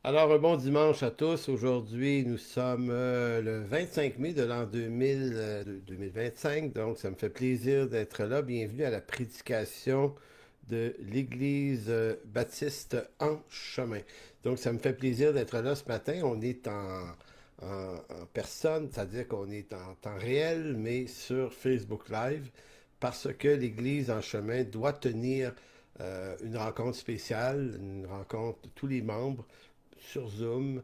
Alors, un bon dimanche à tous. Aujourd'hui, nous sommes le 25 mai de l'an 2025, donc ça me fait plaisir d'être là. Bienvenue à la prédication de l'Église baptiste en chemin. Donc, ça me fait plaisir d'être là ce matin. On est en personne, c'est-à-dire qu'on est en temps réel, mais sur Facebook Live, parce que l'Église en chemin doit tenir une rencontre spéciale, une rencontre de tous les membres sur Zoom.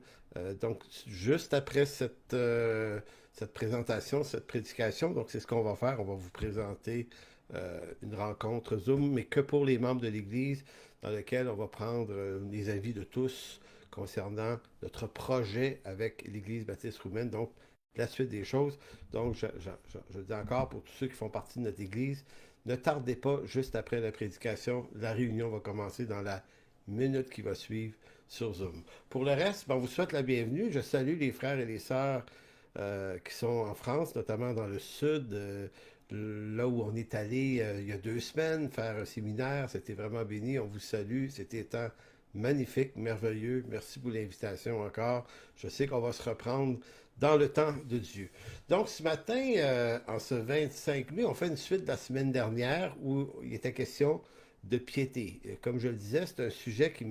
Donc, juste après cette présentation, cette prédication, donc c'est ce qu'on va faire. On va vous présenter une rencontre Zoom, mais que pour les membres de l'Église, dans laquelle on va prendre les avis de tous concernant notre projet avec l'Église baptiste roumaine. Donc, la suite des choses. Donc, je dis encore pour tous ceux qui font partie de notre Église, ne tardez pas, juste après la prédication, la réunion va commencer dans la minute qui va suivre sur Zoom. Pour le reste, ben, on vous souhaite la bienvenue. Je salue les frères et les sœurs qui sont en France, notamment dans le sud, là où on est allé il y a 2 semaines faire un séminaire. C'était vraiment béni. On vous salue. C'était un temps magnifique, merveilleux. Merci pour l'invitation encore. Je sais qu'on va se reprendre dans le temps de Dieu. Donc ce matin, en ce 25 mai, on fait une suite de la semaine dernière où il était question de piété. Comme je le disais, c'est un sujet qui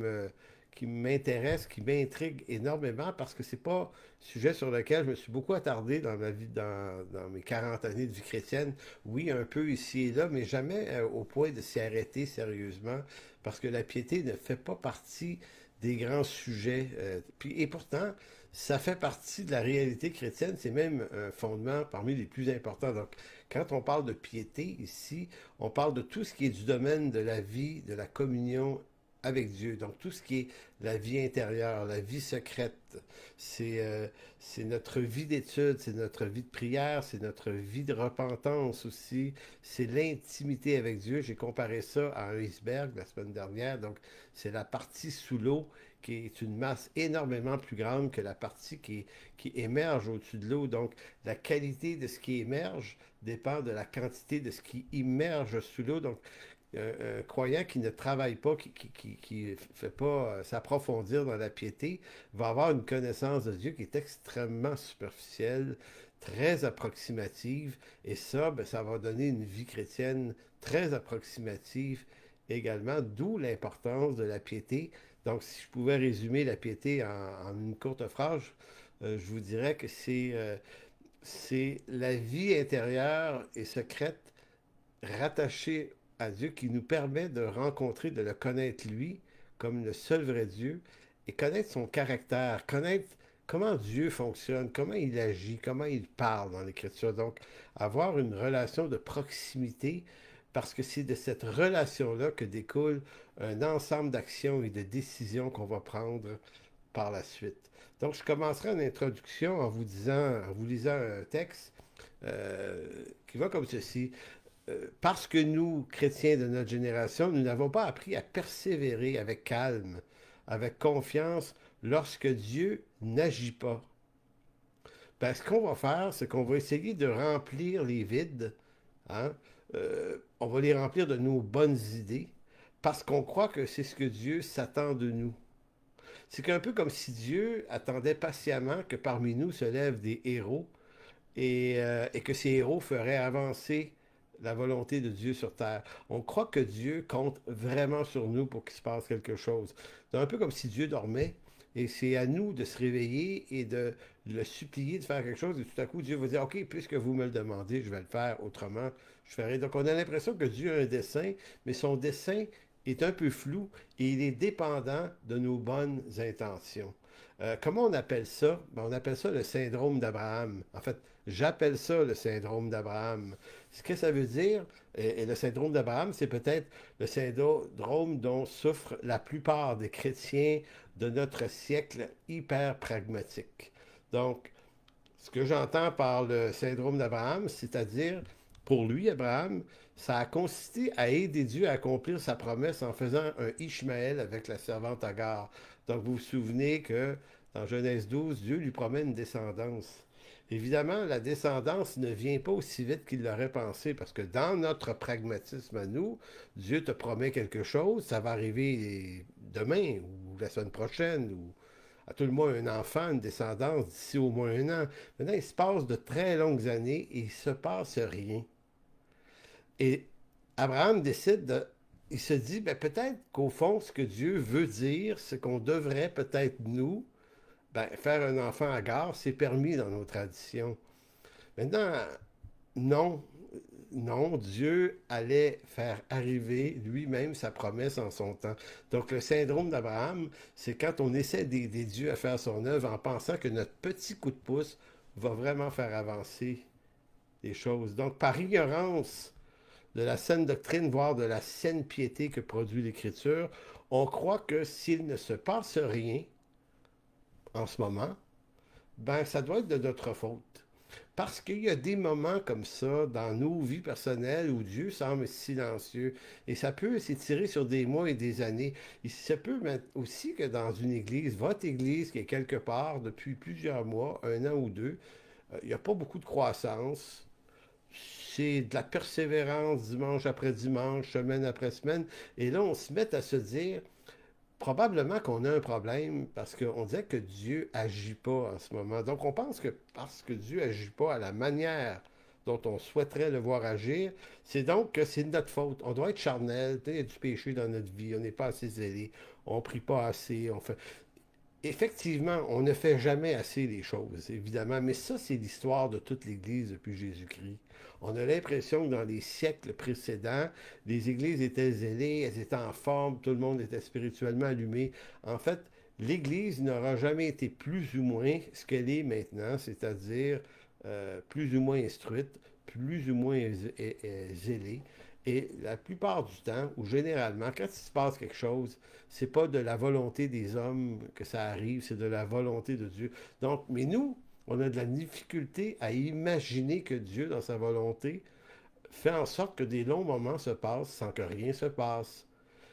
m'intéresse, qui m'intrigue énormément parce que c'est pas un sujet sur lequel je me suis beaucoup attardé dans ma vie, dans mes 40 années de vie chrétienne. Oui, un peu ici et là, mais jamais au point de s'y arrêter sérieusement parce que la piété ne fait pas partie des grands sujets. Et pourtant, ça fait partie de la réalité chrétienne, c'est même un fondement parmi les plus importants. Donc, quand on parle de piété ici, on parle de tout ce qui est du domaine de la vie, de la communion avec Dieu. Donc tout ce qui est la vie intérieure, la vie secrète, c'est c'est notre vie d'étude, c'est notre vie de prière, c'est notre vie de repentance aussi, c'est l'intimité avec Dieu. J'ai comparé ça à un iceberg la semaine dernière. Donc c'est la partie sous l'eau qui est une masse énormément plus grande que la partie qui émerge au-dessus de l'eau. Donc la qualité de ce qui émerge dépend de la quantité de ce qui immerge sous l'eau. Donc un croyant qui ne travaille pas, qui ne fait pas s'approfondir dans la piété, va avoir une connaissance de Dieu qui est extrêmement superficielle, très approximative, et ça, ben, ça va donner une vie chrétienne très approximative également, d'où l'importance de la piété. Donc, si je pouvais résumer la piété en une courte phrase, je vous dirais que c'est la vie intérieure et secrète rattaché à Dieu qui nous permet de rencontrer, de le connaître lui comme le seul vrai Dieu et connaître son caractère, connaître comment Dieu fonctionne, comment il agit, comment il parle dans l'Écriture. Donc, avoir une relation de proximité parce que c'est de cette relation-là que découle un ensemble d'actions et de décisions qu'on va prendre par la suite. Donc, je commencerai en introduction en vous disant, en vous lisant un texte qui va comme ceci. Parce que nous, chrétiens de notre génération, nous n'avons pas appris à persévérer avec calme, avec confiance, lorsque Dieu n'agit pas. Ben, ce qu'on va faire, c'est qu'on va essayer de remplir les vides. Hein? On va les remplir de nos bonnes idées, parce qu'on croit que c'est ce que Dieu s'attend de nous. C'est un peu comme si Dieu attendait patiemment que parmi nous se lèvent des héros et que ces héros feraient avancer la volonté de Dieu sur terre. On croit que Dieu compte vraiment sur nous pour qu'il se passe quelque chose. C'est un peu comme si Dieu dormait et c'est à nous de se réveiller et de le supplier de faire quelque chose et tout à coup Dieu va dire OK, puisque vous me le demandez, je vais le faire autrement, je ferai. Donc on a l'impression que Dieu a un dessein, mais son dessein est un peu flou et il est dépendant de nos bonnes intentions. Comment on appelle ça? Ben, on appelle ça le syndrome d'Abraham. En fait, j'appelle ça le syndrome d'Abraham. Ce que ça veut dire, et le syndrome d'Abraham, c'est peut-être le syndrome dont souffrent la plupart des chrétiens de notre siècle hyper pragmatique. Donc, ce que j'entends par le syndrome d'Abraham, c'est-à-dire, pour lui, Abraham, ça a consisté à aider Dieu à accomplir sa promesse en faisant un Ishmaël avec la servante Agar. Donc, vous vous souvenez que dans Genèse 12, Dieu lui promet une descendance. Évidemment, la descendance ne vient pas aussi vite qu'il l'aurait pensé, parce que dans notre pragmatisme à nous, Dieu te promet quelque chose, ça va arriver demain ou la semaine prochaine ou à tout le moins un enfant, une descendance d'ici au moins un an. Maintenant, il se passe de très longues années et il ne se passe rien. Et Abraham décide de... Il se dit, ben, peut-être qu'au fond, ce que Dieu veut dire, c'est qu'on devrait peut-être nous, ben, faire un enfant à gare, c'est permis dans nos traditions. Maintenant, non, non, Dieu allait faire arriver lui-même sa promesse en son temps. Donc le syndrome d'Abraham, c'est quand on essaie d'aider Dieu à faire son œuvre en pensant que notre petit coup de pouce va vraiment faire avancer les choses. Donc par ignorance de la saine doctrine, voire de la saine piété que produit l'Écriture, on croit que s'il ne se passe rien en ce moment, ben ça doit être de notre faute. Parce qu'il y a des moments comme ça dans nos vies personnelles où Dieu semble silencieux et ça peut s'étirer sur des mois et des années. Et ça peut aussi que dans une église, votre église qui est quelque part depuis plusieurs mois, un an ou deux, il n'y a pas beaucoup de croissance. C'est de la persévérance dimanche après dimanche, semaine après semaine. Et là, on se met à se dire, probablement qu'on a un problème parce qu'on dirait que Dieu agit pas en ce moment. Donc on pense que parce que Dieu agit pas à la manière dont on souhaiterait le voir agir, c'est donc que c'est de notre faute. On doit être charnel, il y a du péché dans notre vie, on n'est pas assez zélé, on prie pas assez, on fait... Effectivement, on ne fait jamais assez les choses, évidemment, mais ça, c'est l'histoire de toute l'Église depuis Jésus-Christ. On a l'impression que dans les siècles précédents, les églises étaient zélées, elles étaient en forme, tout le monde était spirituellement allumé. En fait, l'Église n'aura jamais été plus ou moins ce qu'elle est maintenant, c'est-à-dire plus ou moins instruite, plus ou moins zélée. Et la plupart du temps, ou généralement, quand il se passe quelque chose, c'est pas de la volonté des hommes que ça arrive, c'est de la volonté de Dieu. Donc, mais nous, on a de la difficulté à imaginer que Dieu, dans sa volonté, fait en sorte que des longs moments se passent sans que rien se passe.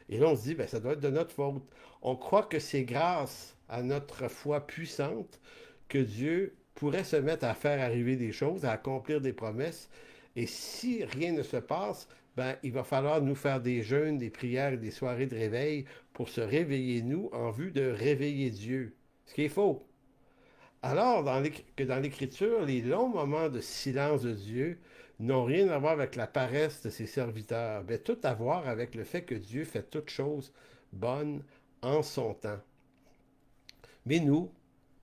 Et là, on se dit, ben, ça doit être de notre faute. On croit que c'est grâce à notre foi puissante que Dieu pourrait se mettre à faire arriver des choses, à accomplir des promesses. Et si rien ne se passe, ben, il va falloir nous faire des jeûnes, des prières et des soirées de réveil pour se réveiller nous en vue de réveiller Dieu. Ce qui est faux. Alors que dans l'Écriture, les longs moments de silence de Dieu n'ont rien à voir avec la paresse de ses serviteurs, mais tout à voir avec le fait que Dieu fait toutes choses bonnes en son temps. Mais nous,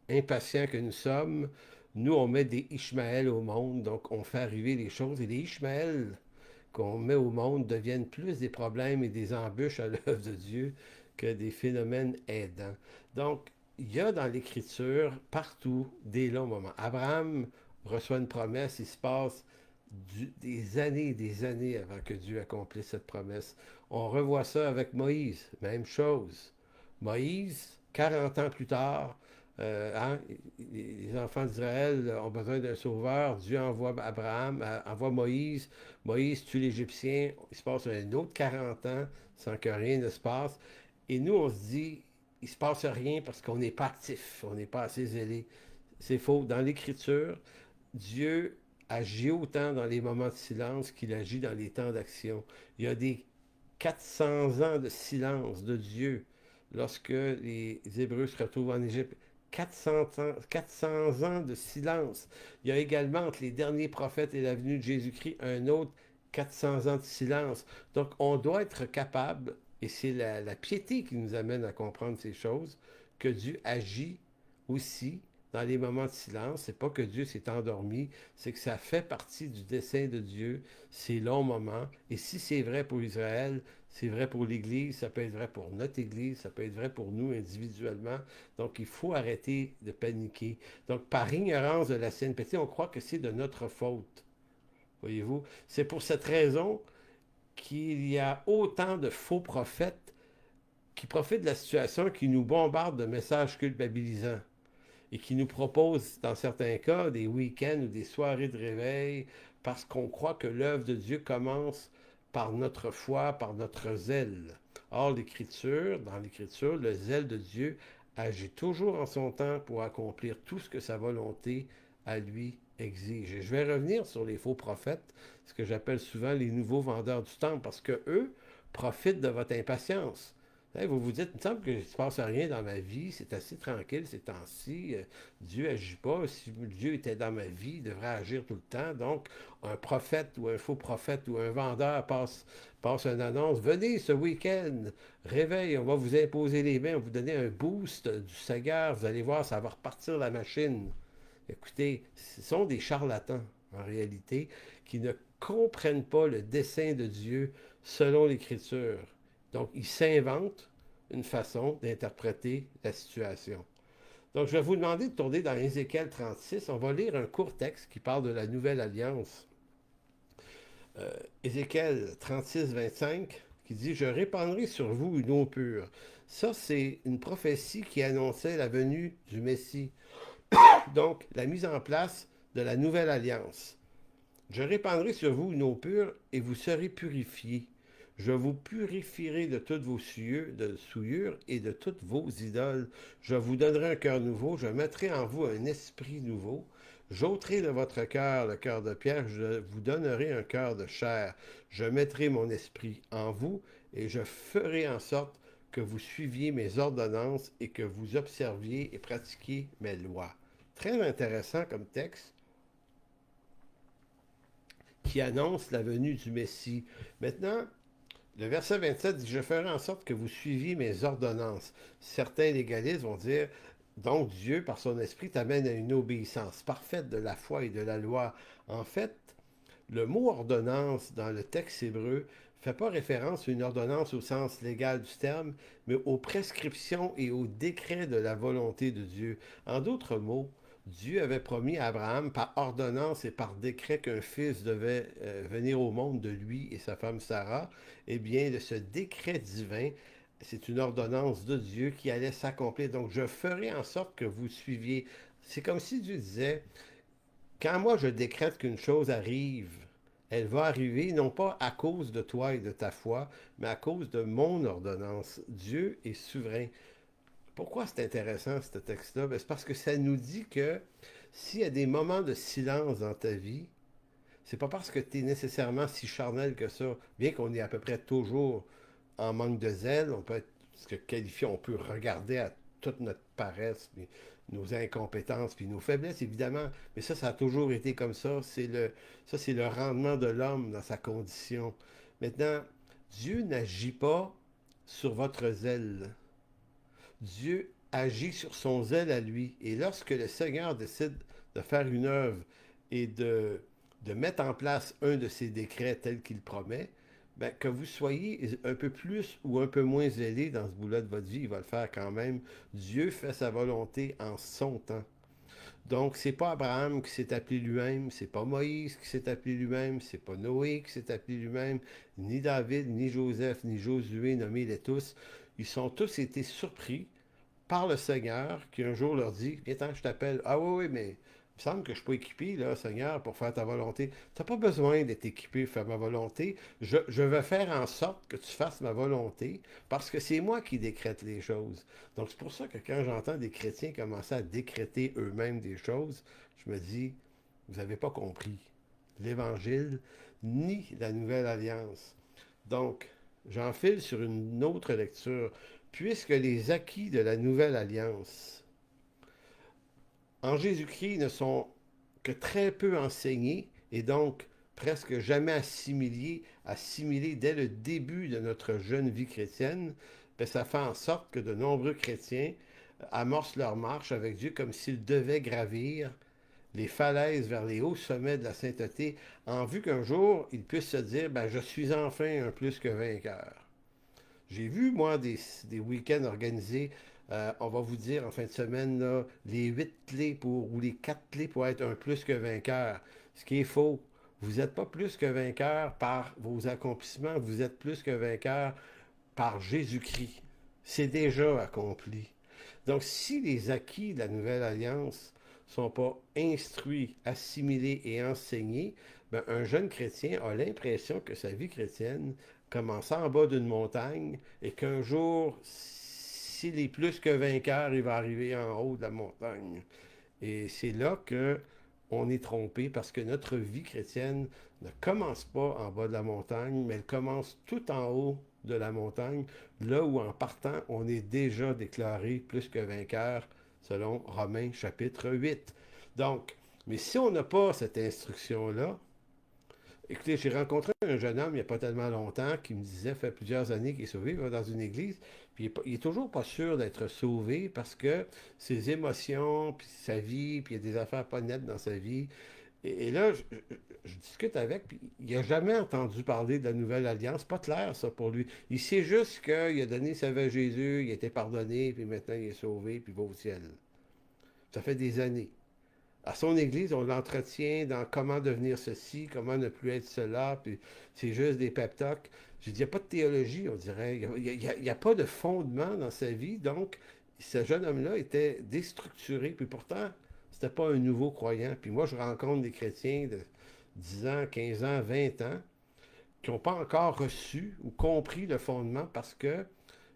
impatients que nous sommes, nous, on met des Ishmaël au monde, donc on fait arriver les choses, et les Ishmaël qu'on met au monde deviennent plus des problèmes et des embûches à l'œuvre de Dieu que des phénomènes aidants. Donc, il y a dans l'Écriture partout des longs moments. Abraham reçoit une promesse, il se passe des années et des années avant que Dieu accomplisse cette promesse. On revoit ça avec Moïse, même chose. Moïse, 40 ans plus tard, hein, les enfants d'Israël ont besoin d'un sauveur. Dieu envoie Abraham, envoie Moïse. Moïse tue l'Égyptien. Il se passe un autre 40 ans sans que rien ne se passe. Et nous, on se dit, il ne se passe rien parce qu'on n'est pas actif, on n'est pas assez zélé. C'est faux. Dans l'Écriture, Dieu agit autant dans les moments de silence qu'il agit dans les temps d'action. Il y a des 400 ans de silence de Dieu lorsque les Hébreux se retrouvent en Égypte. 400 ans de silence. Il y a également entre les derniers prophètes et la venue de Jésus-Christ un autre 400 ans de silence. Donc on doit être capable, et c'est la piété qui nous amène à comprendre ces choses, que Dieu agit aussi dans les moments de silence. C'est pas que Dieu s'est endormi, c'est que ça fait partie du dessein de Dieu, ces longs moments. Et si c'est vrai pour Israël, c'est vrai pour l'Église, ça peut être vrai pour notre Église, ça peut être vrai pour nous individuellement. Donc, il faut arrêter de paniquer. Donc, par ignorance de la sainteté, on croit que c'est de notre faute. Voyez-vous? C'est pour cette raison qu'il y a autant de faux prophètes qui profitent de la situation, qui nous bombardent de messages culpabilisants et qui nous proposent, dans certains cas, des week-ends ou des soirées de réveil parce qu'on croit que l'œuvre de Dieu commence par notre foi, par notre zèle. Or, dans l'Écriture, le zèle de Dieu agit toujours en son temps pour accomplir tout ce que sa volonté à lui exige. Et je vais revenir sur les faux prophètes, ce que j'appelle souvent les nouveaux vendeurs du temple, parce que eux profitent de votre impatience. Hey, vous vous dites, il me semble qu'il ne se passe rien dans ma vie, c'est assez tranquille ces temps-ci, Dieu n'agit pas. Si Dieu était dans ma vie, il devrait agir tout le temps. Donc, un prophète ou un faux prophète ou un vendeur passe une annonce, venez ce week-end, réveil, on va vous imposer les mains, on va vous donner un boost du Seigneur, vous allez voir, ça va repartir la machine. Écoutez, ce sont des charlatans, en réalité, qui ne comprennent pas le dessein de Dieu selon l'Écriture. Donc, ils s'inventent une façon d'interpréter la situation. Donc, je vais vous demander de tourner dans Ézéchiel 36. On va lire un court texte qui parle de la nouvelle alliance. Ézéchiel 36, 25, qui dit « Je répandrai sur vous une eau pure ». Ça, c'est une prophétie qui annonçait la venue du Messie. Donc, la mise en place de la nouvelle alliance. Je répandrai sur vous une eau pure et vous serez purifiés. Je vous purifierai de toutes vos souillures et de toutes vos idoles. Je vous donnerai un cœur nouveau. Je mettrai en vous un esprit nouveau. J'ôterai de votre cœur le cœur de pierre. Je vous donnerai un cœur de chair. Je mettrai mon esprit en vous et je ferai en sorte que vous suiviez mes ordonnances et que vous observiez et pratiquiez mes lois. Très intéressant comme texte qui annonce la venue du Messie. Maintenant, le verset 27 dit « Je ferai en sorte que vous suiviez mes ordonnances ». Certains légalistes vont dire « Donc Dieu, par son esprit, t'amène à une obéissance parfaite de la foi et de la loi ». En fait, le mot « ordonnance » dans le texte hébreu ne fait pas référence à une ordonnance au sens légal du terme, mais aux prescriptions et aux décrets de la volonté de Dieu. En d'autres mots, Dieu avait promis à Abraham par ordonnance et par décret qu'un fils devait venir au monde de lui et sa femme Sarah. Eh bien, de ce décret divin, c'est une ordonnance de Dieu qui allait s'accomplir. Donc, je ferai en sorte que vous suiviez. C'est comme si Dieu disait, quand moi je décrète qu'une chose arrive, elle va arriver non pas à cause de toi et de ta foi, mais à cause de mon ordonnance. Dieu est souverain. Pourquoi c'est intéressant, ce texte-là? C'est parce que ça nous dit que s'il y a des moments de silence dans ta vie, c'est pas parce que tu es nécessairement si charnel que ça, bien qu'on est à peu près toujours en manque de zèle, on peut être ce que qualifié, on peut regarder à toute notre paresse, puis nos incompétences, puis nos faiblesses, évidemment, mais ça a toujours été comme ça. C'est le rendement de l'homme dans sa condition. Maintenant, Dieu n'agit pas sur votre zèle. Dieu agit sur son zèle à lui. Et lorsque le Seigneur décide de faire une œuvre et de mettre en place un de ses décrets tels qu'il promet, ben, que vous soyez un peu plus ou un peu moins zélé dans ce bout-là de votre vie, il va le faire quand même. Dieu fait sa volonté en son temps. Donc, c'est pas Abraham qui s'est appelé lui-même, c'est pas Moïse qui s'est appelé lui-même, c'est pas Noé qui s'est appelé lui-même, ni David, ni Joseph, ni Josué, nommez-les tous. Ils sont tous été surpris par le Seigneur qui un jour leur dit, viens, je t'appelle. Ah oui, oui, mais il me semble que je ne suis pas équipé, là, Seigneur, pour faire ta volonté. Tu n'as pas besoin d'être équipé pour faire ma volonté. Je vais faire en sorte que tu fasses ma volonté parce que c'est moi qui décrète les choses. Donc, c'est pour ça que quand j'entends des chrétiens commencer à décréter eux-mêmes des choses, je me dis, vous n'avez pas compris l'Évangile ni la Nouvelle Alliance. Donc, j'enfile sur une autre lecture. Puisque les acquis de la Nouvelle Alliance en Jésus-Christ ne sont que très peu enseignés et donc presque jamais assimilés dès le début de notre jeune vie chrétienne, bien, ça fait en sorte que de nombreux chrétiens amorcent leur marche avec Dieu comme s'ils devaient gravir les falaises vers les hauts sommets de la sainteté en vue qu'un jour ils puissent se dire ben, je suis enfin un plus que vainqueur. J'ai vu, moi, des week-ends organisés. On va vous dire en fin de semaine, là, les 8 clés ou les 4 clés pour être un plus que vainqueur. Ce qui est faux. Vous n'êtes pas plus que vainqueur par vos accomplissements. Vous êtes plus que vainqueur par Jésus-Christ. C'est déjà accompli. Donc, si les acquis de la Nouvelle Alliance ne sont pas instruits, assimilés et enseignés, ben, un jeune chrétien a l'impression que sa vie chrétienne commence en bas d'une montagne et qu'un jour, s'il est plus que vainqueur, il va arriver en haut de la montagne. Et c'est là que on est trompé parce que notre vie chrétienne ne commence pas en bas de la montagne, mais elle commence tout en haut de la montagne, là où en partant, on est déjà déclaré plus que vainqueur, selon Romains chapitre 8. Donc, mais si on n'a pas cette instruction-là, écoutez, j'ai rencontré un jeune homme il n'y a pas tellement longtemps qui me disait, fait plusieurs années qu'il est sauvé, il va dans une église, puis il est toujours pas sûr d'être sauvé parce que ses émotions, puis sa vie, puis il y a des affaires pas nettes dans sa vie. Et là, je discute avec, puis il n'a jamais entendu parler de la nouvelle alliance. Pas clair, ça, pour lui. Il sait juste qu'il a donné sa vie à Jésus, il a été pardonné, puis maintenant il est sauvé, puis il va au ciel. Ça fait des années. À son église, on l'entretient dans comment devenir ceci, comment ne plus être cela, puis c'est juste des pep talks. Je dis, il n'y a pas de théologie, on dirait. Il n'y a pas de fondement dans sa vie. Donc, ce jeune homme-là était déstructuré. Puis pourtant, c'était pas un nouveau croyant. Puis moi, je rencontre des chrétiens de 10 ans, 15 ans, 20 ans qui n'ont pas encore reçu ou compris le fondement parce que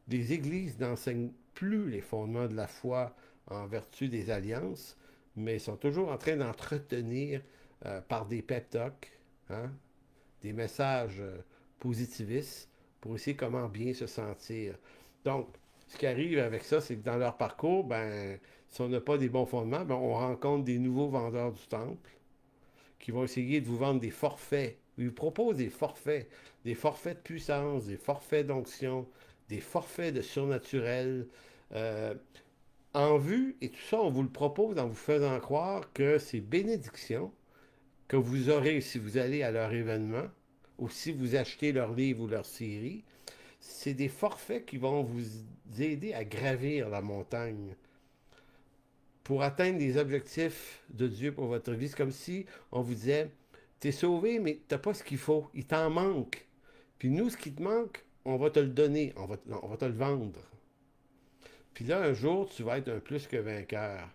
les églises n'enseignent plus les fondements de la foi en vertu des alliances, mais sont toujours en train d'entretenir par des pep talks, hein, des messages positivistes pour essayer comment bien se sentir. Donc, ce qui arrive avec ça, c'est que dans leur parcours, ben, si on n'a pas des bons fondements, ben, on rencontre des nouveaux vendeurs du temple qui vont essayer de vous vendre des forfaits. Ils vous proposent des forfaits de puissance, des forfaits d'onction, des forfaits de surnaturel, euh, en vue, et tout ça, on vous le propose en vous faisant croire que ces bénédictions que vous aurez si vous allez à leur événement, ou si vous achetez leur livre ou leur série, c'est des forfaits qui vont vous aider à gravir la montagne pour atteindre les objectifs de Dieu pour votre vie. C'est comme si on vous disait, t'es sauvé, mais t'as pas ce qu'il faut, il t'en manque. Puis nous, ce qui te manque, on va te le donner, on va te le vendre. Puis là, un jour, tu vas être un plus que vainqueur.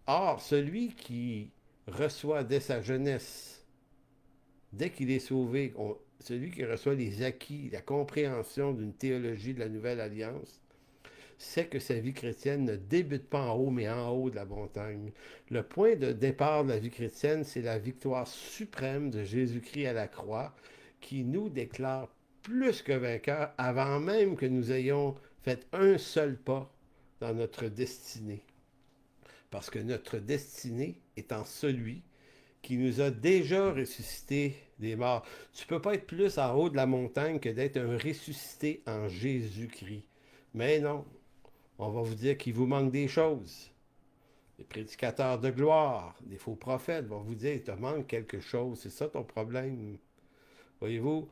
Or, celui qui reçoit dès sa jeunesse, dès qu'il est sauvé, celui qui reçoit les acquis, la compréhension d'une théologie de la nouvelle alliance, sait que sa vie chrétienne ne débute pas en haut, mais en haut de la montagne. Le point de départ de la vie chrétienne, c'est la victoire suprême de Jésus-Christ à la croix, qui nous déclare plus que vainqueurs avant même que nous ayons fait un seul pas dans notre destinée. Parce que notre destinée est en celui qui nous a déjà ressuscité des morts. Tu ne peux pas être plus en haut de la montagne que d'être un ressuscité en Jésus-Christ. Mais non, on va vous dire qu'il vous manque des choses. Les prédicateurs de gloire, des faux prophètes vont vous dire qu'il te manque quelque chose. C'est ça ton problème. Voyez-vous,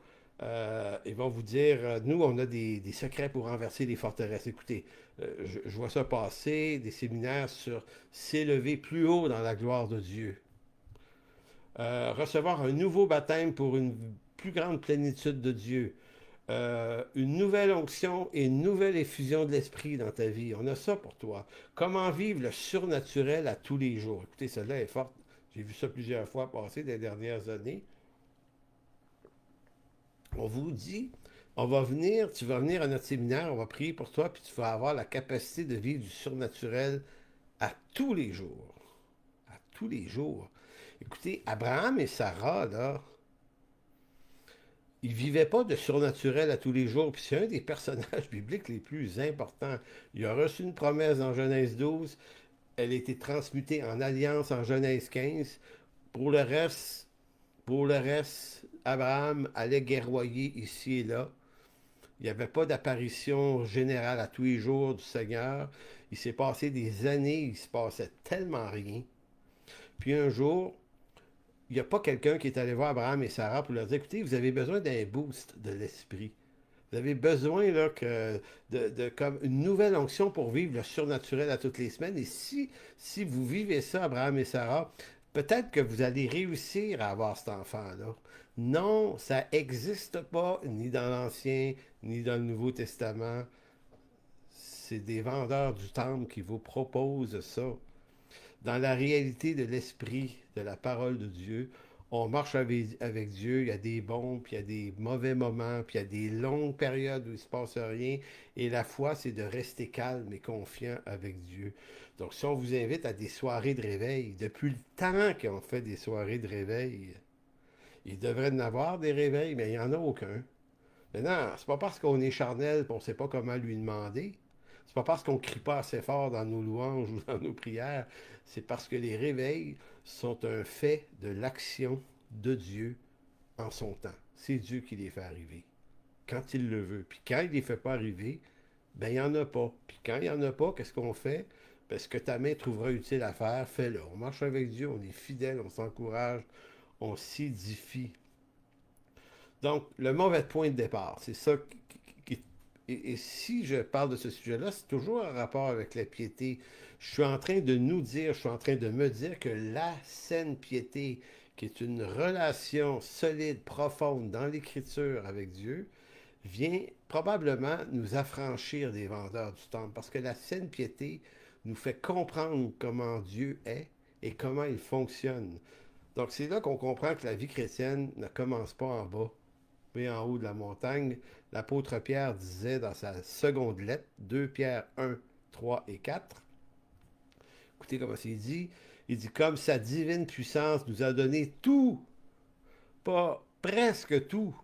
ils vont vous dire, nous, on a des secrets pour renverser les forteresses. Écoutez, je vois ça passer, des séminaires sur s'élever plus haut dans la gloire de Dieu. Recevoir un nouveau baptême pour une plus grande plénitude de Dieu. Une nouvelle onction et une nouvelle effusion de l'esprit dans ta vie. On a ça pour toi. Comment vivre le surnaturel à tous les jours. Écoutez, celle-là est forte. J'ai vu ça plusieurs fois passer des dernières années. On vous dit, tu vas venir à notre séminaire, on va prier pour toi, puis tu vas avoir la capacité de vivre du surnaturel à tous les jours. À tous les jours. Écoutez, Abraham et Sarah, là, ils ne vivaient pas de surnaturel à tous les jours, puis c'est un des personnages bibliques les plus importants. Il a reçu une promesse en Genèse 12, elle a été transmutée en alliance en Genèse 15. Pour le reste, Abraham allait guerroyer ici et là. Il n'y avait pas d'apparition générale à tous les jours du Seigneur. Il s'est passé des années, il se passait tellement rien. Puis un jour, il n'y a pas quelqu'un qui est allé voir Abraham et Sarah pour leur dire, écoutez, vous avez besoin d'un boost de l'esprit. Vous avez besoin là, comme une nouvelle onction pour vivre le surnaturel à toutes les semaines. Et si vous vivez ça, Abraham et Sarah, peut-être que vous allez réussir à avoir cet enfant-là. Non, ça n'existe pas, ni dans l'Ancien, ni dans le Nouveau Testament. C'est des vendeurs du temple qui vous proposent ça. Dans la réalité de l'esprit, de la parole de Dieu, on marche avec Dieu, il y a des bons, puis il y a des mauvais moments, puis il y a des longues périodes où il ne se passe rien. Et la foi, c'est de rester calme et confiant avec Dieu. Donc, si on vous invite à des soirées de réveil, depuis le temps qu'on fait des soirées de réveil, il devrait y en avoir des réveils, mais il n'y en a aucun. Maintenant, c'est pas parce qu'on est charnel et qu'on ne sait pas comment lui demander. C'est pas parce qu'on ne crie pas assez fort dans nos louanges ou dans nos prières. C'est parce que les réveils sont un fait de l'action de Dieu en son temps. C'est Dieu qui les fait arriver quand il le veut. Puis quand il ne les fait pas arriver, ben il n'y en a pas. Puis quand il n'y en a pas, qu'est-ce qu'on fait? Parce que ta main trouvera utile à faire, fais-le. On marche avec Dieu, on est fidèle, on s'encourage, on s'édifie. Donc, le mauvais point de départ, c'est ça et si je parle de ce sujet-là, c'est toujours en rapport avec la piété. Je suis en train de nous dire, je suis en train de me dire que la saine piété, qui est une relation solide, profonde dans l'Écriture avec Dieu, vient probablement nous affranchir des vendeurs du temple. Parce que la saine piété nous fait comprendre comment Dieu est et comment il fonctionne. Donc c'est là qu'on comprend que la vie chrétienne ne commence pas en bas, mais en haut de la montagne. L'apôtre Pierre disait dans sa seconde lettre, 2 Pierre 1, 3 et 4, écoutez comment c'est dit, il dit comme sa divine puissance nous a donné tout, pas presque tout,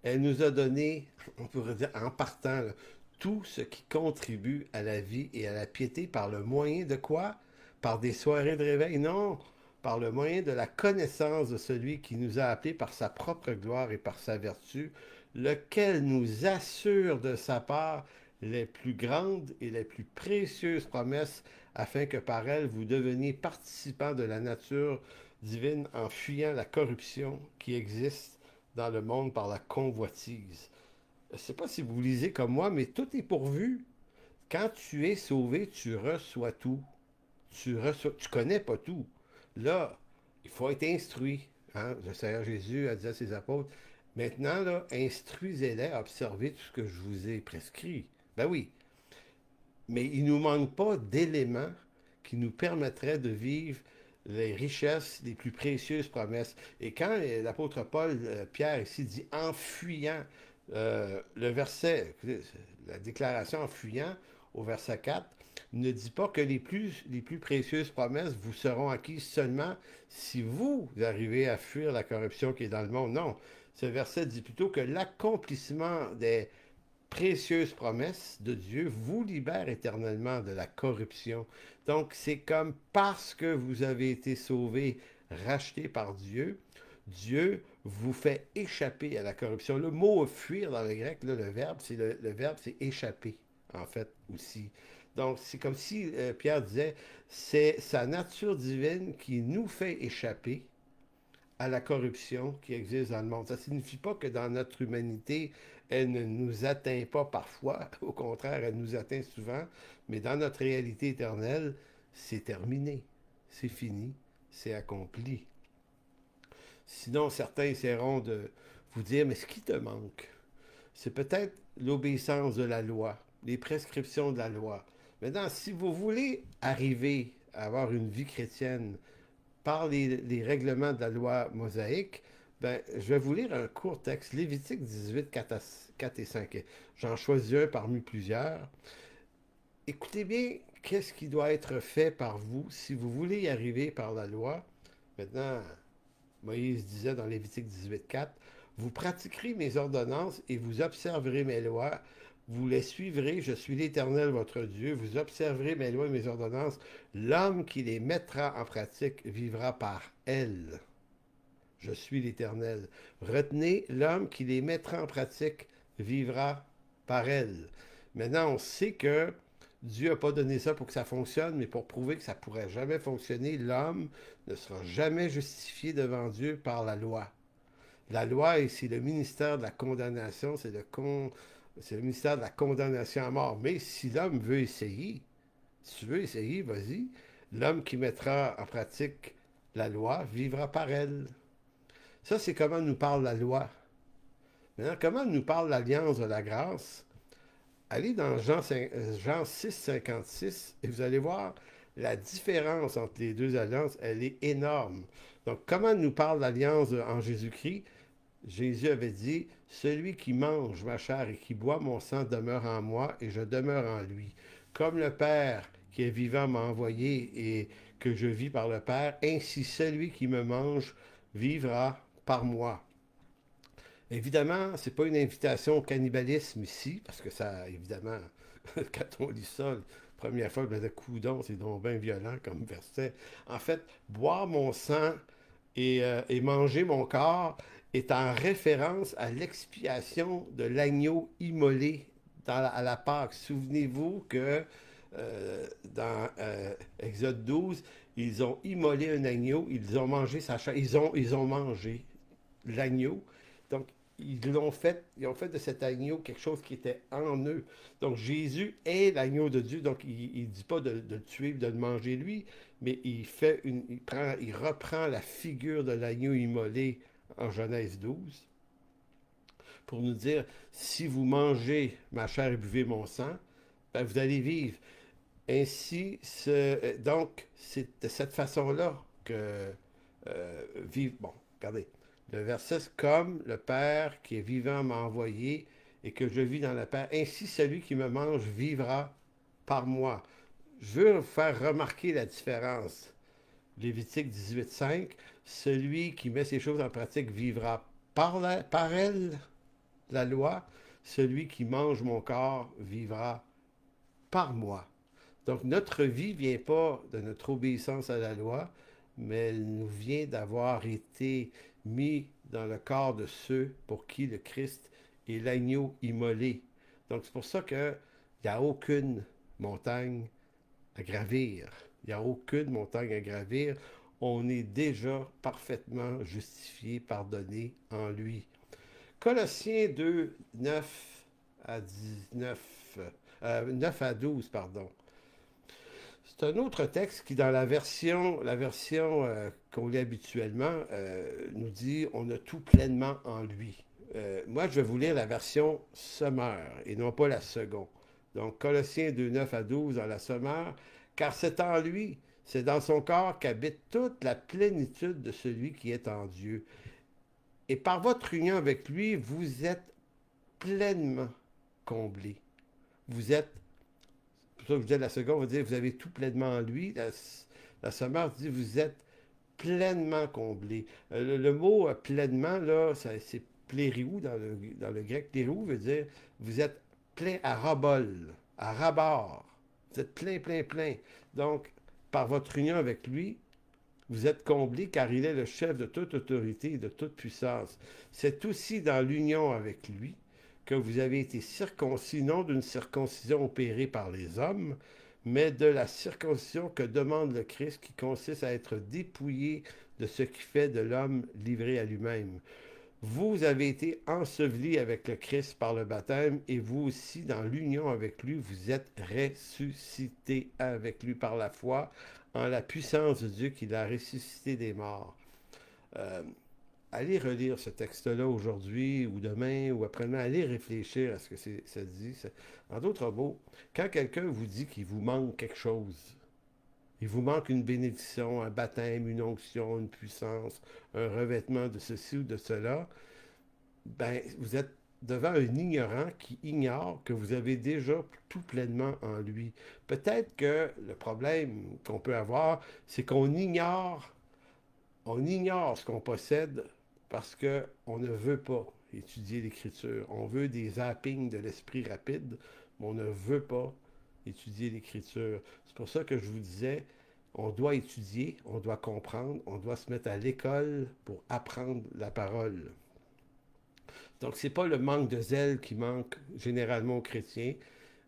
elle nous a donné, on pourrait dire en partant, là, tout ce qui contribue à la vie et à la piété par le moyen de quoi? Par des soirées de réveil? Non, par le moyen de la connaissance de celui qui nous a appelés par sa propre gloire et par sa vertu, lequel nous assure de sa part les plus grandes et les plus précieuses promesses, afin que par elles vous deveniez participants de la nature divine en fuyant la corruption qui existe dans le monde par la convoitise. Je ne sais pas si vous lisez comme moi, mais tout est pourvu. Quand tu es sauvé, tu reçois tout. Tu connais pas tout. Là, il faut être instruit. Hein? Le Seigneur Jésus a dit à ses apôtres, maintenant, là, instruisez-les à observer tout ce que je vous ai prescrit. Ben oui, mais il ne nous manque pas d'éléments qui nous permettraient de vivre les richesses, les plus précieuses promesses. Et quand l'apôtre Paul, Pierre ici dit en fuyant, le verset, la déclaration en fuyant au verset 4, ne dit pas que les plus précieuses promesses vous seront acquises seulement si vous arrivez à fuir la corruption qui est dans le monde. Non, ce verset dit plutôt que l'accomplissement des précieuse promesse de Dieu vous libère éternellement de la corruption. Donc, c'est comme parce que vous avez été sauvés, rachetés par Dieu, Dieu vous fait échapper à la corruption. Le mot fuir dans le grec, là, le verbe, c'est échapper, en fait, aussi. Donc, c'est comme si Pierre disait, c'est sa nature divine qui nous fait échapper à la corruption qui existe dans le monde. Ça ne signifie pas que dans notre humanité, elle ne nous atteint pas parfois. Au contraire, elle nous atteint souvent. Mais dans notre réalité éternelle, c'est terminé. C'est fini. C'est accompli. Sinon, certains essaieront de vous dire, mais ce qui te manque, c'est peut-être l'obéissance de la loi, les prescriptions de la loi. Maintenant, si vous voulez arriver à avoir une vie chrétienne par les règlements de la loi mosaïque, ben, je vais vous lire un court texte, Lévitique 18, 4 et 5. J'en choisis un parmi plusieurs. Écoutez bien, qu'est-ce qui doit être fait par vous si vous voulez y arriver par la loi. Maintenant, Moïse disait dans Lévitique 18, 4, vous pratiquerez mes ordonnances et vous observerez mes lois. Vous les suivrez, je suis l'Éternel votre Dieu. Vous observerez mes lois et mes ordonnances. L'homme qui les mettra en pratique vivra par elles. Je suis l'Éternel. Retenez, l'homme qui les mettra en pratique vivra par elles. Maintenant, on sait que Dieu n'a pas donné ça pour que ça fonctionne, mais pour prouver que ça ne pourrait jamais fonctionner, l'homme ne sera jamais justifié devant Dieu par la loi. La loi, c'est le ministère de la condamnation, c'est le ministère de la condamnation à mort. Mais si l'homme veut essayer, si tu veux essayer, vas-y. L'homme qui mettra en pratique la loi vivra par elle. Ça, c'est comment nous parle la loi. Maintenant, comment nous parle l'alliance de la grâce? Allez dans Jean 6, 56 et vous allez voir la différence entre les deux alliances, elle est énorme. Donc, comment nous parle l'alliance en Jésus-Christ? Jésus avait dit, celui qui mange ma chair et qui boit mon sang demeure en moi et je demeure en lui. Comme le Père qui est vivant m'a envoyé et que je vis par le Père, ainsi celui qui me mange vivra par moi. Évidemment, c'est pas une invitation au cannibalisme ici, parce que ça, évidemment, quand on lit ça, la première fois, ben, le coudon, c'est donc bien violent comme verset. En fait, boire mon sang et manger mon corps est en référence à l'expiation de l'agneau immolé à la Pâque. Souvenez-vous que dans Exode 12, ils ont immolé un agneau, ils ont mangé sa chair, ils ont mangé l'agneau. Donc, ils ont fait de cet agneau quelque chose qui était en eux. Donc, Jésus est l'agneau de Dieu. Donc, il ne dit pas de le tuer, de le manger lui, mais il reprend la figure de l'agneau immolé en Genèse 12 pour nous dire, si vous mangez ma chair et buvez mon sang, ben, vous allez vivre. Donc, c'est de cette façon-là que vivre. Bon, regardez. Le verset, c'est comme le Père qui est vivant m'a envoyé et que je vis dans le Père. Ainsi, celui qui me mange vivra par moi. Je veux vous faire remarquer la différence. Lévitique 18,5, celui qui met ces choses en pratique vivra par elle, la loi. Celui qui mange mon corps vivra par moi. Donc notre vie ne vient pas de notre obéissance à la loi, mais elle nous vient d'avoir été mis dans le corps de ceux pour qui le Christ est l'agneau immolé. Donc c'est pour ça qu'il n'y a aucune montagne à gravir. Il n'y a aucune montagne à gravir. On est déjà parfaitement justifié, pardonné en lui. Colossiens 2, 9 à 19, 9 à 12, pardon. C'est un autre texte qui, dans la version qu'on lit habituellement, nous dit on a tout pleinement en lui. Moi, je vais vous lire la version Sommaire et non pas la seconde. Donc, Colossiens 2, 9 à 12 dans la Sommaire, car c'est en lui, c'est dans son corps qu'habite toute la plénitude de celui qui est en Dieu. Et par votre union avec lui, vous êtes pleinement comblés. Vous êtes pour ça que je disais la seconde, on va dire vous avez tout pleinement en lui. La Sommaire dit vous êtes pleinement comblé. Le mot pleinement, là, c'est plériou dans le grec. Plériou veut dire vous êtes plein à rabol, à rabord. Vous êtes plein, plein, plein. Donc, par votre union avec lui, vous êtes comblé car il est le chef de toute autorité et de toute puissance. C'est aussi dans l'union avec lui que vous avez été circoncis, non d'une circoncision opérée par les hommes, mais de la circoncision que demande le Christ, qui consiste à être dépouillé de ce qui fait de l'homme livré à lui-même. Vous avez été ensevelis avec le Christ par le baptême, et vous aussi, dans l'union avec lui, vous êtes ressuscités avec lui par la foi, en la puissance de Dieu qui l'a ressuscité des morts. Euh, Allez relire ce texte-là aujourd'hui ou demain ou après-demain. Allez réfléchir à ce que ça dit. En d'autres mots, quand quelqu'un vous dit qu'il vous manque quelque chose, il vous manque une bénédiction, un baptême, une onction, une puissance, un revêtement de ceci ou de cela, ben, vous êtes devant un ignorant qui ignore que vous avez déjà tout pleinement en lui. Peut-être que le problème qu'on peut avoir, c'est on ignore ce qu'on possède parce qu'on ne veut pas étudier l'Écriture. On veut des zappings de l'esprit rapide, mais on ne veut pas étudier l'Écriture. C'est pour ça que je vous disais, on doit étudier, on doit comprendre, on doit se mettre à l'école pour apprendre la parole. Donc, ce n'est pas le manque de zèle qui manque généralement aux chrétiens.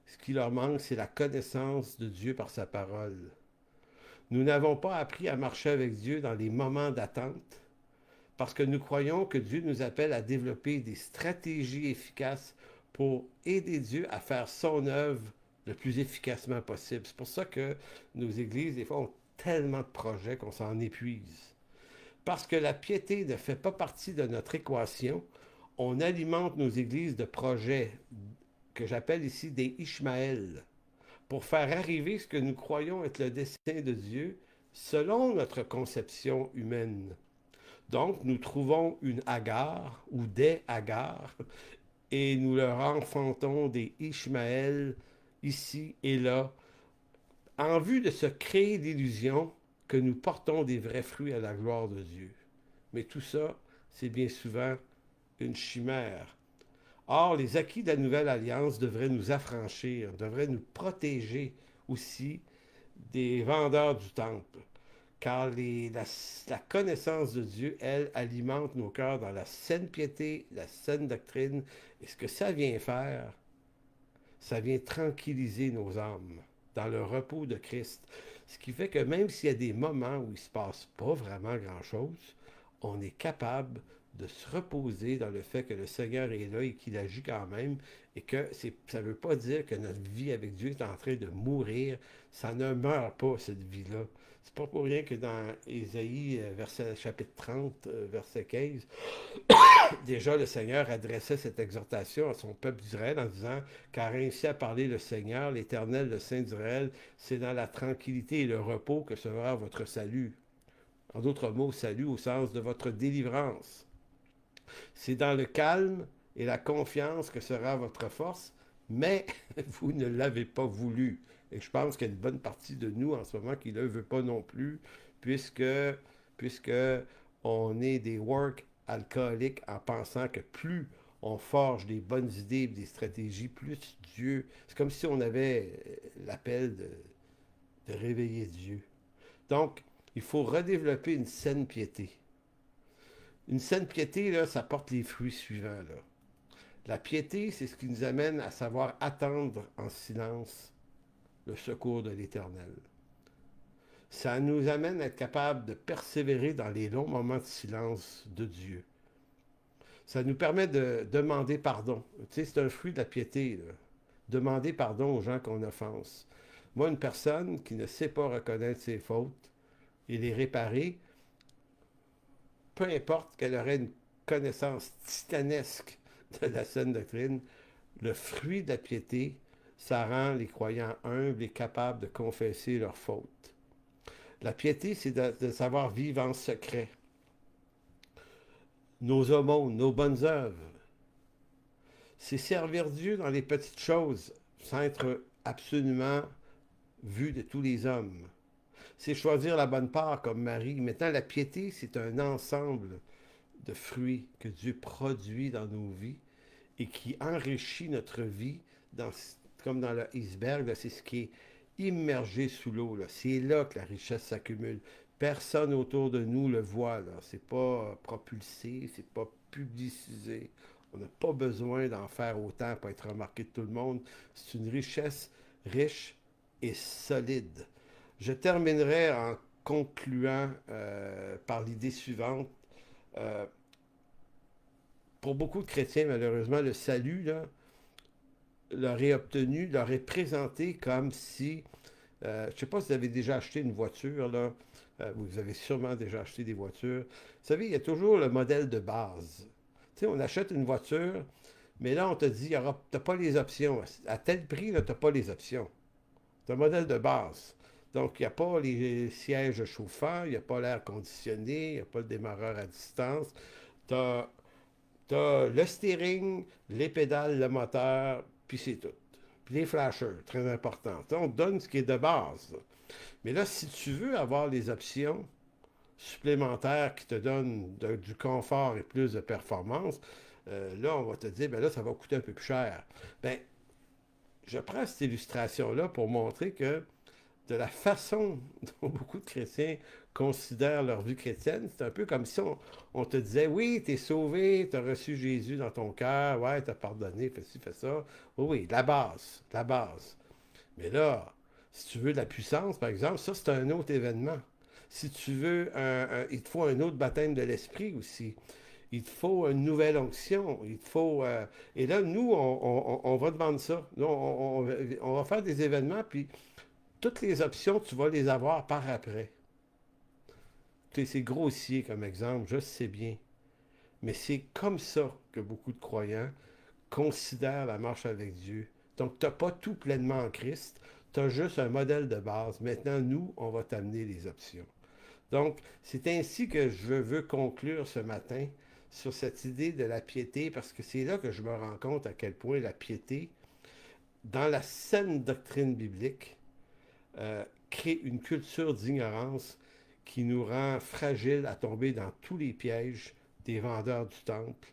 Ce qui leur manque, c'est la connaissance de Dieu par sa parole. Nous n'avons pas appris à marcher avec Dieu dans les moments d'attente parce que nous croyons que Dieu nous appelle à développer des stratégies efficaces pour aider Dieu à faire son œuvre le plus efficacement possible. C'est pour ça que nos églises, des fois, ont tellement de projets qu'on s'en épuise. Parce que la piété ne fait pas partie de notre équation, on alimente nos églises de projets que j'appelle ici des Ishmaël, pour faire arriver ce que nous croyons être le dessein de Dieu selon notre conception humaine. Donc, nous trouvons une Agar ou des Agar et nous leur enfantons des Ishmaël ici et là, en vue de se créer l'illusion que nous portons des vrais fruits à la gloire de Dieu. Mais tout ça, c'est bien souvent une chimère. Or, les acquis de la nouvelle alliance devraient nous affranchir, devraient nous protéger aussi des vendeurs du temple. Car la connaissance de Dieu, elle, alimente nos cœurs dans la saine piété, la saine doctrine. Et ce que ça vient faire, ça vient tranquilliser nos âmes dans le repos de Christ. Ce qui fait que même s'il y a des moments où il ne se passe pas vraiment grand-chose, on est capable de se reposer dans le fait que le Seigneur est là et qu'il agit quand même, et que ça ne veut pas dire que notre vie avec Dieu est en train de mourir. Ça ne meurt pas, cette vie-là. C'est pas pour rien que dans Ésaïe, chapitre 30, verset 15, déjà le Seigneur adressait cette exhortation à son peuple d'Israël en disant: car ainsi a parlé le Seigneur, l'Éternel, le Saint d'Israël, c'est dans la tranquillité et le repos que sera votre salut. En d'autres mots, salut au sens de votre délivrance. C'est dans le calme et la confiance que sera votre force, mais vous ne l'avez pas voulu. Et je pense qu'il y a une bonne partie de nous en ce moment qui ne le veut pas non plus, puisque, puisque on est des work alcooliques en pensant que plus on forge des bonnes idées, des stratégies, plus Dieu. C'est comme si on avait l'appel de réveiller Dieu. Donc, il faut redévelopper une saine piété. Une saine piété, là, ça porte les fruits suivants. Là. La piété, c'est ce qui nous amène à savoir attendre en silence le secours de l'Éternel. Ça nous amène à être capable de persévérer dans les longs moments de silence de Dieu. Ça nous permet de demander pardon. Tu sais, c'est un fruit de la piété. Là. Demander pardon aux gens qu'on offense. Moi, une personne qui ne sait pas reconnaître ses fautes et les réparer, peu importe qu'elle aurait une connaissance titanesque de la saine doctrine, le fruit de la piété, ça rend les croyants humbles et capables de confesser leurs fautes. La piété, c'est de savoir vivre en secret. Nos aumônes, nos bonnes œuvres. C'est servir Dieu dans les petites choses sans être absolument vu de tous les hommes. C'est choisir la bonne part comme Marie. Maintenant, la piété, c'est un ensemble de fruits que Dieu produit dans nos vies et qui enrichit notre vie comme dans l'iceberg. C'est ce qui est immergé sous l'eau. C'est là que la richesse s'accumule. Personne autour de nous le voit. Ce n'est pas propulsé, c'est pas publicisé. On n'a pas besoin d'en faire autant pour être remarqué de tout le monde. C'est une richesse riche et solide. Je terminerai en concluant par l'idée suivante. Euh, pour beaucoup de chrétiens, malheureusement, le salut là, leur est obtenu, leur est présenté comme si... je ne sais pas si vous avez déjà acheté une voiture, là. Vous avez sûrement déjà acheté des voitures. Vous savez, il y a toujours le modèle de base. Tu sais, on achète une voiture, mais là, on te dit, tu n'as pas les options. À tel prix, tu n'as pas les options. C'est un modèle de base. Donc, il n'y a pas les sièges chauffants, il n'y a pas l'air conditionné, il n'y a pas le démarreur à distance. Tu as le steering, les pédales, le moteur, puis c'est tout. Puis les flashers, très important. On te donne ce qui est de base. Mais là, si tu veux avoir les options supplémentaires qui te donnent du confort et plus de performance, là, on va te dire, ben là, ça va coûter un peu plus cher. Ben, je prends cette illustration-là pour montrer que de la façon dont beaucoup de chrétiens considèrent leur vie chrétienne, c'est un peu comme si on te disait, oui, t'es sauvé, t'as reçu Jésus dans ton cœur, ouais, t'as pardonné, fais ci, fais ça. Oui, oui, la base, la base. Mais là, si tu veux de la puissance, par exemple, ça, c'est un autre événement. Si tu veux, il te faut un autre baptême de l'esprit aussi. Il te faut une nouvelle onction. Il te faut. Et là, nous, on va te vendre ça. Nous, on va faire des événements, puis toutes les options, tu vas les avoir par après. C'est grossier comme exemple, je sais bien. Mais c'est comme ça que beaucoup de croyants considèrent la marche avec Dieu. Donc, tu n'as pas tout pleinement en Christ, tu as juste un modèle de base. Maintenant, nous, on va t'amener les options. Donc, c'est ainsi que je veux conclure ce matin sur cette idée de la piété, parce que c'est là que je me rends compte à quel point la piété, dans la saine doctrine biblique, crée une culture d'ignorance qui nous rend fragiles à tomber dans tous les pièges des vendeurs du temple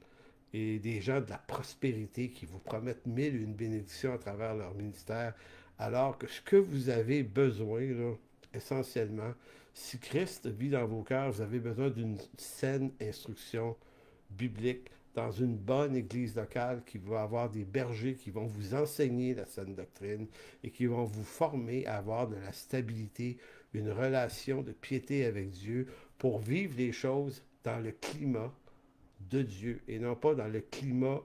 et des gens de la prospérité qui vous promettent mille et une bénédictions à travers leur ministère, alors que ce que vous avez besoin, là, essentiellement, si Christ vit dans vos cœurs, vous avez besoin d'une saine instruction biblique dans une bonne église locale qui va avoir des bergers qui vont vous enseigner la saine doctrine et qui vont vous former à avoir de la stabilité, une relation de piété avec Dieu pour vivre les choses dans le climat de Dieu et non pas dans le climat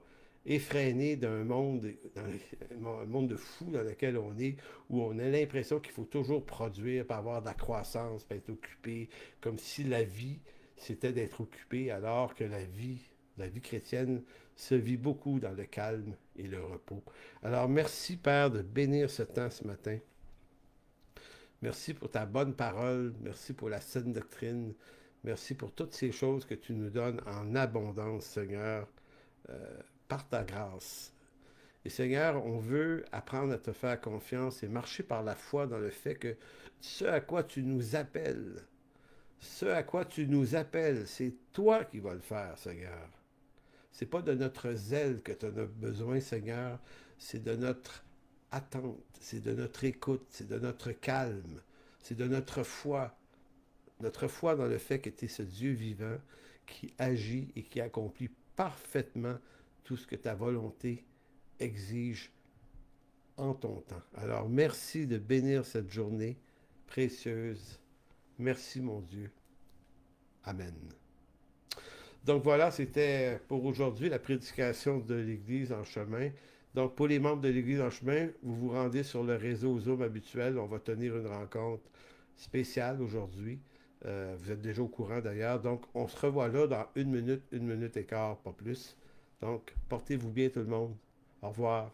effréné d'un monde, un monde de fou dans lequel on est, où on a l'impression qu'il faut toujours produire, pour avoir de la croissance, pour être occupé, comme si la vie, c'était d'être occupé, alors que la vie chrétienne se vit beaucoup dans le calme et le repos. Alors merci Père de bénir ce temps ce matin. Merci pour ta bonne parole, merci pour la saine doctrine, merci pour toutes ces choses que tu nous donnes en abondance, Seigneur, par ta grâce. Et Seigneur, on veut apprendre à te faire confiance et marcher par la foi dans le fait que ce à quoi tu nous appelles, ce à quoi tu nous appelles, c'est toi qui vas le faire, Seigneur. C'est pas de notre zèle que tu as besoin, Seigneur, c'est de notre attente, c'est de notre écoute, c'est de notre calme, c'est de notre foi dans le fait que tu es ce Dieu vivant qui agit et qui accomplit parfaitement tout ce que ta volonté exige en ton temps. Alors merci de bénir cette journée précieuse. Merci mon Dieu. Amen. Donc voilà, c'était pour aujourd'hui la prédication de l'Église en chemin. Donc pour les membres de l'Église en chemin, vous vous rendez sur le réseau Zoom habituel. On va tenir une rencontre spéciale aujourd'hui. Vous êtes déjà au courant d'ailleurs. Donc on se revoit là dans une minute et quart, pas plus. Donc portez-vous bien tout le monde. Au revoir.